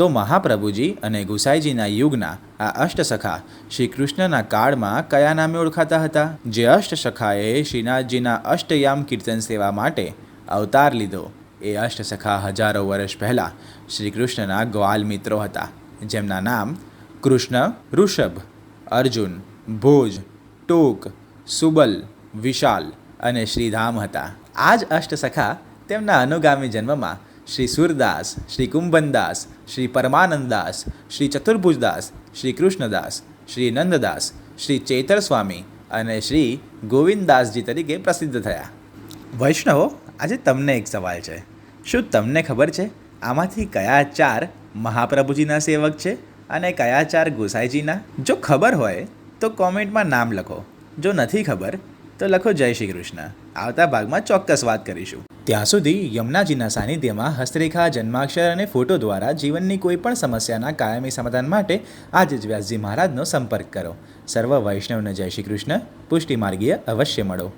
તો મહાપ્રભુજી અને ગુસાઈજીના યુગના આ અષ્ટસખા શ્રી કૃષ્ણના કાળમાં કયા નામે ઓળખાતા હતા? જે અષ્ટસખાએ શ્રીનાથજીના અષ્ટયામ કીર્તન સેવા માટે અવતાર લીધો એ અષ્ટસખા હજારો વર્ષ પહેલાં શ્રી કૃષ્ણના ગ્વાલ મિત્રો હતા, જેમના નામ કૃષ્ણ, ઋષભ, અર્જુન, ભોજ, ટોક, સુબલ, વિશાલ અને શ્રીધામ હતા. આ જ અષ્ટસખા તેમના અનુગામી જન્મમાં શ્રી સુરદાસ, શ્રી કુંભનદાસ, શ્રી પરમાનંદદાસ, શ્રી ચતુર્ભુજદાસ, શ્રી કૃષ્ણદાસ, શ્રી નંદદાસ, શ્રી ચેતર સ્વામી અને શ્રી ગોવિંદદાસજી તરીકે પ્રસિદ્ધ થયા. વૈષ્ણવો, આજે તમને એક સવાલ છે. શું તમને ખબર છે આમાંથી કયા 4 મહાપ્રભુજીના સેવક છે અને કયા 4 ગોસાઈજીના? જો ખબર હોય તો કોમેન્ટમાં નામ લખો. જો નથી ખબર તો લખો જય શ્રી કૃષ્ણ. આવતા ભાગમાં ચોક્કસ વાત કરીશું. ત્યાં સુધી યમુનાજીના સાનિધ્યમાં હસ્તરેખા, જન્માક્ષર અને ફોટો દ્વારા જીવનની કોઈ પણ સમસ્યાના કાયમી સમાધાન માટે આજે જ વ્યાસજી મહારાજનો સંપર્ક કરો. સર્વ વૈષ્ણવને જય શ્રી કૃષ્ણ. પુષ્ટિ માર્ગીય અવશ્ય મળો.